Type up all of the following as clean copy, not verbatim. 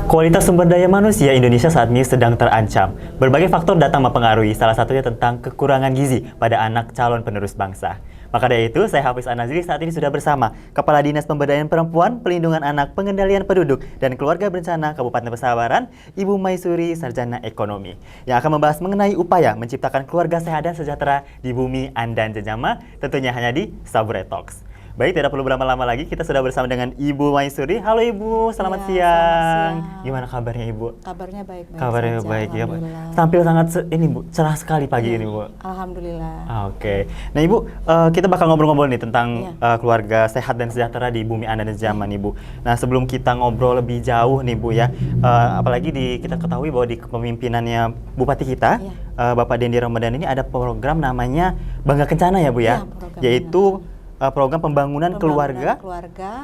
Kualitas sumber daya manusia Indonesia saat ini sedang terancam. Berbagai faktor datang mempengaruhi, salah satunya tentang kekurangan gizi pada anak calon penerus bangsa. Maka dari itu, saya Hafiz An-Nazri saat ini sudah bersama Kepala Dinas Pemberdayaan Perempuan, Pelindungan Anak, Pengendalian Penduduk, dan Keluarga Berencana Kabupaten Pesawaran, Ibu Maisuri, Sarjana Ekonomi, yang akan membahas mengenai upaya menciptakan keluarga sehat dan sejahtera di bumi Andan Jejama, tentunya hanya di Sabure Talks. Baik, tidak perlu berlama-lama lagi, kita sudah bersama dengan Ibu Maisuri. Halo Ibu, selamat siang. Gimana kabarnya Ibu? Kabarnya baik-baik. Kabarnya saja, baik ya, Pak. Tampil sangat ini Bu, cerah sekali pagi ini Bu. Alhamdulillah. Oke. Nah Ibu, kita bakal ngobrol-ngobrol nih tentang keluarga sehat dan sejahtera di bumi Andan Jejama nih Bu. Nah sebelum kita ngobrol lebih jauh nih Bu ya, apalagi kita ketahui bahwa di kepemimpinannya Bupati kita, Bapak Dendi Ramadan ini ada program namanya Bangga Kencana ya Bu ya, yaitu program pembangunan keluarga,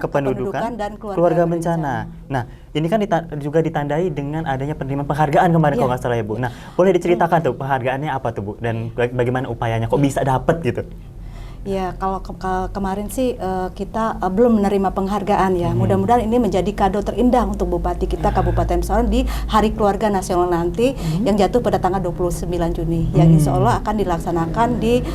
kependudukan, dan keluarga bencana. Nah, ini kan juga ditandai dengan adanya penerimaan penghargaan kemarin kalau nggak salah ya Bu. Nah, boleh diceritakan tuh penghargaannya apa tuh Bu, dan bagaimana upayanya kok bisa dapat gitu? Ya, kalau kemarin sih kita belum menerima penghargaan ya. Mudah-mudahan ini menjadi kado terindah untuk Bupati kita Kabupaten Pesawaran di Hari Keluarga Nasional nanti yang jatuh pada tanggal 29 Juni. Yang insya Allah akan dilaksanakan di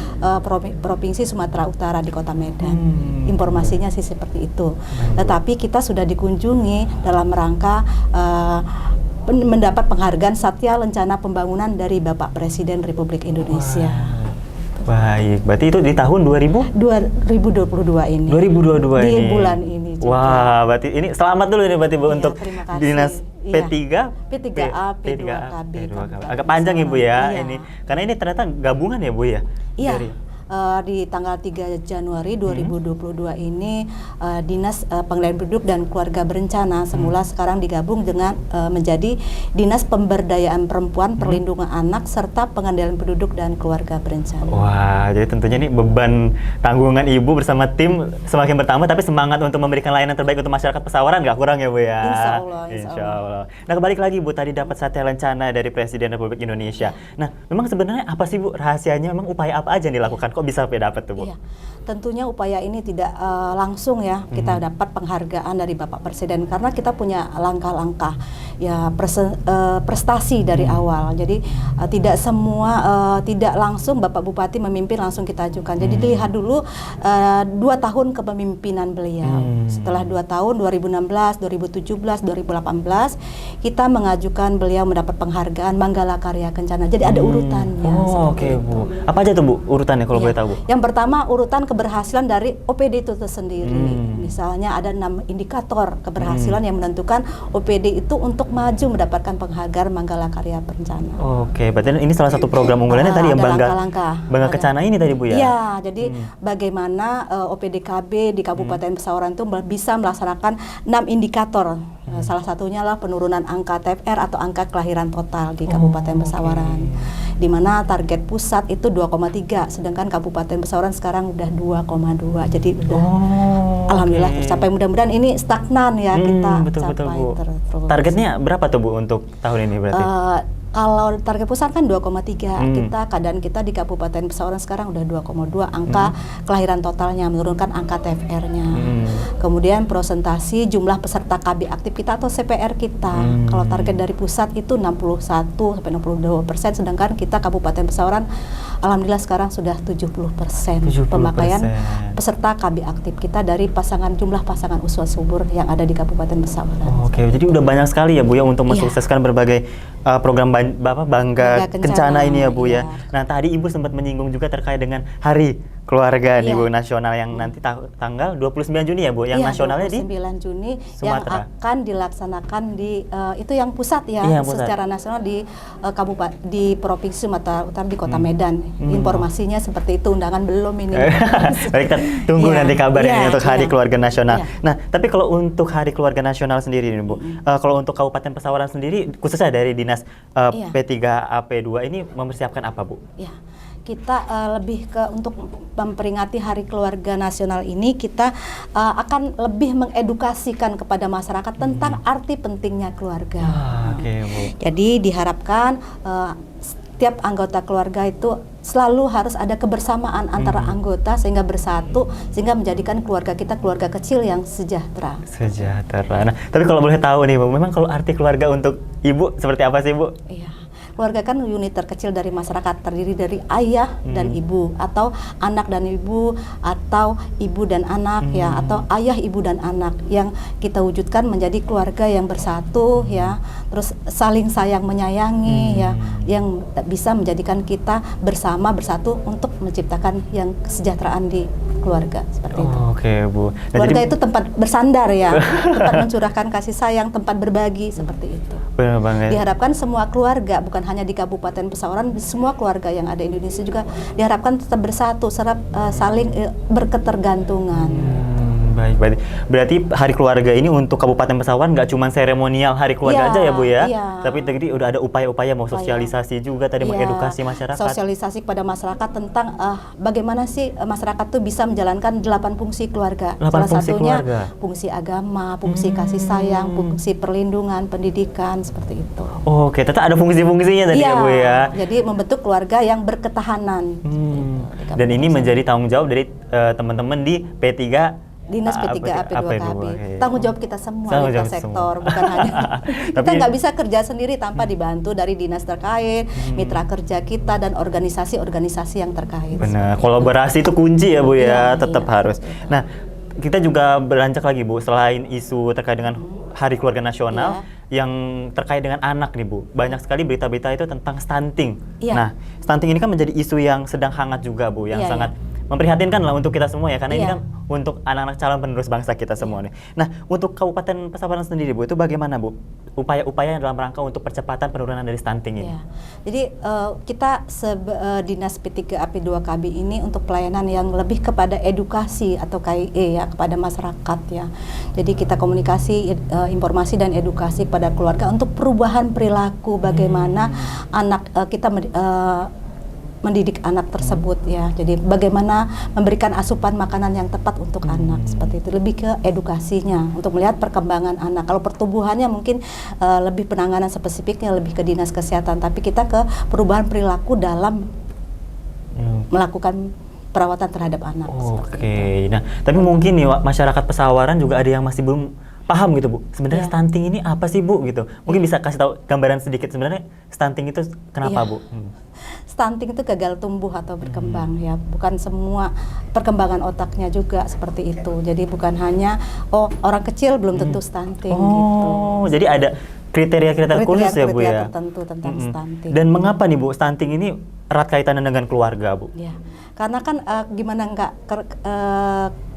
Provinsi Sumatera Utara di Kota Medan. Informasinya sih seperti itu. Tetapi kita sudah dikunjungi dalam rangka mendapat penghargaan Satya Lencana Pembangunan dari Bapak Presiden Republik Indonesia. Baik, berarti itu di tahun 2022 ini. 2022 di ini. bulan ini juga. Wah, berarti ini selamat dulu nih berarti Bu untuk Dinas P3A, P3A, P2KB. Agak panjang Ibu ya ini. Karena ini ternyata gabungan ya Bu ya? Iya. Di tanggal 3 Januari 2022 ini Dinas Pengendalian Penduduk dan Keluarga Berencana semula sekarang digabung dengan menjadi Dinas Pemberdayaan Perempuan, Perlindungan Anak, serta Pengendalian Penduduk dan Keluarga Berencana. Wah, jadi tentunya ini beban tanggungan Ibu bersama tim semakin bertambah, tapi semangat untuk memberikan layanan terbaik untuk masyarakat Pesawaran nggak kurang ya Bu ya? Insya Allah. Nah, kembali lagi Bu, tadi dapat Satya Lencana dari Presiden Republik Indonesia. Nah, memang sebenarnya apa sih Bu rahasianya? Memang upaya apa aja yang dilakukan? Kok bisa dapat tuh Bu? Iya, tentunya upaya ini tidak langsung ya kita dapat penghargaan dari Bapak Presiden karena kita punya langkah-langkah ya prestasi dari awal. Jadi tidak semua tidak langsung Bapak Bupati memimpin langsung kita ajukan. Jadi dilihat dulu 2 tahun kepemimpinan beliau. Setelah 2 tahun 2016, 2017, 2018 kita mengajukan beliau mendapat penghargaan Manggala Karya Kencana. Jadi ada urutannya. Oke Bu. Apa aja tuh Bu urutannya kalau boleh tahu Bu? Yang pertama urutan keberhasilan dari OPD itu sendiri. Misalnya ada 6 indikator keberhasilan yang menentukan OPD itu untuk maju mendapatkan penghargaan Manggala Karya Kencana. Oke, berarti ini salah satu program unggulannya tadi yang Bangga Kencana ini tadi Bu ya? Iya, jadi bagaimana OPD KB di Kabupaten Pesawaran itu bisa melaksanakan 6 indikator. Salah satunya lah penurunan angka TFR atau angka kelahiran total di Kabupaten Pesawaran. Di mana target pusat itu 2,3, sedangkan Kabupaten Pesawaran sekarang udah 2,2. Jadi udah alhamdulillah tercapai. Mudah-mudahan ini stagnan ya kita betul, capai Bu. terus. Targetnya berapa tuh Bu untuk tahun ini berarti? Kalau target pusat kan 2,3, keadaan kita di Kabupaten Pesawaran sekarang udah 2,2 angka kelahiran totalnya, menurunkan angka TFR-nya. Kemudian presentasi jumlah peserta KB aktif kita atau CPR kita. Kalau target dari pusat itu 61 sampai 62%, sedangkan kita Kabupaten Pesawaran alhamdulillah sekarang sudah 70% pemakaian peserta KB aktif kita dari jumlah pasangan usia subur yang ada di Kabupaten Pesawaran. Oke, jadi udah banyak sekali ya Bu ya untuk mensukseskan berbagai program Bangga Kencana ini ya Bu ya. Nah tadi Ibu sempat menyinggung juga terkait dengan Hari Keluarga nih Bu nasional yang nanti tanggal 29 Juni ya Bu, yang nasionalnya di 29 Juni Sumatera. Yang akan dilaksanakan di itu yang pusat ya, secara nasional di kabupaten di Provinsi Sumatera Utara di Kota Medan. Informasinya seperti itu, undangan belum ini. Baik, kita tunggu nanti kabarnya untuk Hari Keluarga Nasional. Nah, tapi kalau untuk Hari Keluarga Nasional sendiri nih Bu, kalau untuk Kabupaten Pesawaran sendiri khususnya dari Dinas P3AP2 ini mempersiapkan apa Bu? Kita lebih ke untuk memperingati Hari Keluarga Nasional ini kita akan lebih mengedukasikan kepada masyarakat tentang arti pentingnya keluarga. Oke, Bu. Jadi diharapkan tiap anggota keluarga itu selalu harus ada kebersamaan antara anggota sehingga bersatu, sehingga menjadikan keluarga kita keluarga kecil yang sejahtera. Sejahtera. Nah, tapi kalau boleh tahu nih Bu, memang kalau arti keluarga untuk Ibu seperti apa sih Bu? Iya. Keluarga kan unit terkecil dari masyarakat, terdiri dari ayah dan ibu, atau anak dan ibu, atau ibu dan anak ya, atau ayah, ibu dan anak, yang kita wujudkan menjadi keluarga yang bersatu ya, terus saling sayang menyayangi ya, yang bisa menjadikan kita bersama bersatu untuk menciptakan yang kesejahteraan di keluarga seperti itu. Oke Bu. Nah, Keluarga jadi itu tempat bersandar ya, tempat mencurahkan kasih sayang, tempat berbagi seperti itu. benar banget. Diharapkan semua keluarga, bukan hanya di Kabupaten Pesawaran, semua keluarga yang ada di Indonesia juga diharapkan tetap bersatu, saling berketergantungan. Baik. Berarti Hari Keluarga ini untuk Kabupaten Pesawaran nggak cuma seremonial Hari Keluarga aja ya Bu ya? Iya. Tapi tadi udah ada upaya-upaya mau sosialisasi juga tadi, mengedukasi masyarakat. Sosialisasi kepada masyarakat tentang bagaimana sih masyarakat tuh bisa menjalankan 8 fungsi keluarga. 8 Salah fungsi satunya keluarga. fungsi agama, fungsi kasih sayang, fungsi perlindungan, pendidikan, seperti itu. Oke, ternyata ada fungsi-fungsinya tadi ya Bu ya. Jadi membentuk keluarga yang berketahanan. Dan ini menjadi tanggung jawab dari teman-teman di P3 Dinas P3 AP2KB. Oke. Tanggung jawab kita semua, Tanggung lintas jawab sektor, semua. bukan hanya kita Tapi- nggak bisa kerja sendiri tanpa dibantu dari dinas terkait, mitra kerja kita dan organisasi-organisasi yang terkait. Benar, kolaborasi itu kunci ya Bu ya, Iya, tetap iya, harus. seperti itu. Nah, kita juga beranjak lagi Bu, selain isu terkait dengan Hari Keluarga Nasional yang terkait dengan anak nih Bu. Banyak sekali berita-berita itu tentang stunting. Iya. Nah, stunting ini kan menjadi isu yang sedang hangat juga Bu, yang Iya, sangat memprihatinkan lah untuk kita semua ya, karena ini Iya. kan untuk anak-anak calon penerus bangsa kita semua nih. Nah, untuk Kabupaten Pesawaran sendiri Bu, itu bagaimana Bu? Upaya-upaya dalam rangka untuk percepatan penurunan dari stunting ini? Ya. Jadi kita Dinas P3 AP2KB ini untuk pelayanan yang lebih kepada edukasi atau KIE ya, kepada masyarakat ya. Jadi kita komunikasi, informasi dan edukasi kepada keluarga untuk perubahan perilaku, bagaimana anak kita mendidik anak tersebut ya. Jadi bagaimana memberikan asupan makanan yang tepat untuk anak, seperti itu. Lebih ke edukasinya untuk melihat perkembangan anak. Kalau pertumbuhannya mungkin lebih penanganan spesifiknya lebih ke dinas kesehatan, tapi kita ke perubahan perilaku dalam melakukan perawatan terhadap anak. seperti itu. Oke. Nah, tapi mungkin nih masyarakat Pesawaran juga ada yang masih belum paham gitu Bu. Sebenarnya Iya. stunting ini apa sih Bu gitu? Mungkin bisa kasih tahu gambaran sedikit sebenarnya stunting itu kenapa Iya. Bu? Stunting itu gagal tumbuh atau berkembang ya, bukan semua perkembangan otaknya juga seperti itu. Jadi bukan hanya orang kecil belum tentu stunting gitu. Oh, jadi ada kriteria-kriteria khusus ya Bu ya? Tertentu tentang stunting. Dan mengapa nih Bu stunting ini erat kaitannya dengan keluarga Bu? Ya, karena kan gimana nggak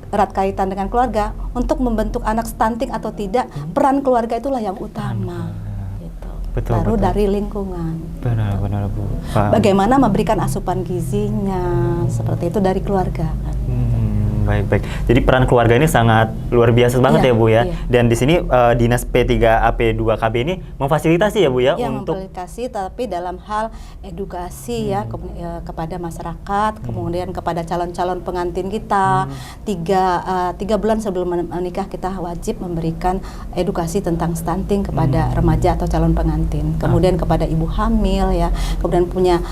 erat kaitan dengan keluarga, untuk membentuk anak stunting atau tidak, peran keluarga itulah yang utama. Gitu. Betul, Baru betul. dari lingkungan. Benar Bu. Paham. Bagaimana memberikan asupan gizinya, seperti itu dari keluarga. Kan. Baik. Jadi peran keluarga ini sangat luar biasa banget Iya, ya Bu ya. iya. Dan di sini Dinas P3 AP2KB ini memfasilitasi ya Bu ya, Ya, untuk memfasilitasi tapi dalam hal edukasi ya kepada masyarakat, kemudian kepada calon-calon pengantin kita. Tiga bulan sebelum menikah kita wajib memberikan edukasi tentang stunting kepada remaja atau calon pengantin. Kemudian kepada ibu hamil ya, kemudian punya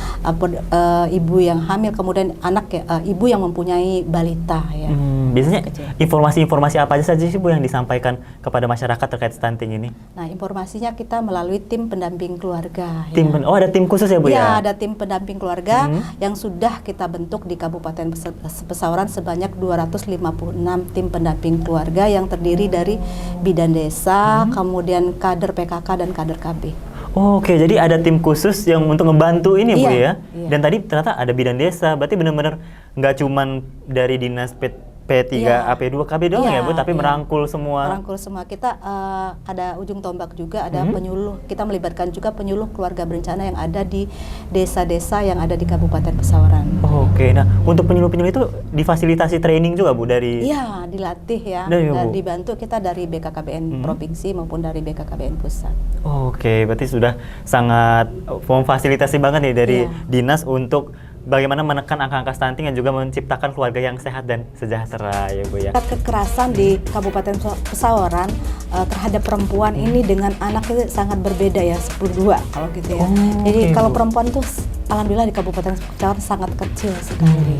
ibu yang hamil, kemudian anak ibu yang mempunyai balita ya. biasanya Kecil. informasi-informasi apa aja saja sih Bu yang disampaikan kepada masyarakat terkait stunting ini? Nah, informasinya kita melalui tim pendamping keluarga. Oh, ada tim khusus ya Bu Ya, ya? ada tim pendamping keluarga yang sudah kita bentuk di Kabupaten Pesawaran sebanyak 256 tim pendamping keluarga yang terdiri dari bidan desa, kemudian kader PKK dan kader KB. Oke, jadi ada tim khusus yang untuk ngebantu ini Bu Iya, ya? iya. Dan tadi ternyata ada bidan desa, berarti benar-benar nggak cuman dari Dinas P3 Iya. AP2KB doang ya Iya, Bu, tapi iya. merangkul semua. Merangkul semua. Kita ada ujung tombak juga, ada penyuluh. Kita melibatkan juga penyuluh keluarga berencana yang ada di desa-desa yang ada di Kabupaten Pesawaran. Oke, nah untuk penyuluh-penyuluh itu difasilitasi training juga Bu dari? Iya, dilatih ya. Dari Bu? Dibantu kita dari BKKBN provinsi maupun dari BKKBN pusat. Oke, berarti sudah sangat memfasilitasi banget nih dari Iya. dinas untuk bagaimana menekan angka-angka stunting dan juga menciptakan keluarga yang sehat dan sejahtera ya Bu ya. Kekerasan di Kabupaten Pesawaran terhadap perempuan ini dengan anak itu sangat berbeda ya, 10-2 kalau gitu ya. Jadi kalau perempuan tuh alhamdulillah di Kabupaten Pesawaran sangat kecil sekali.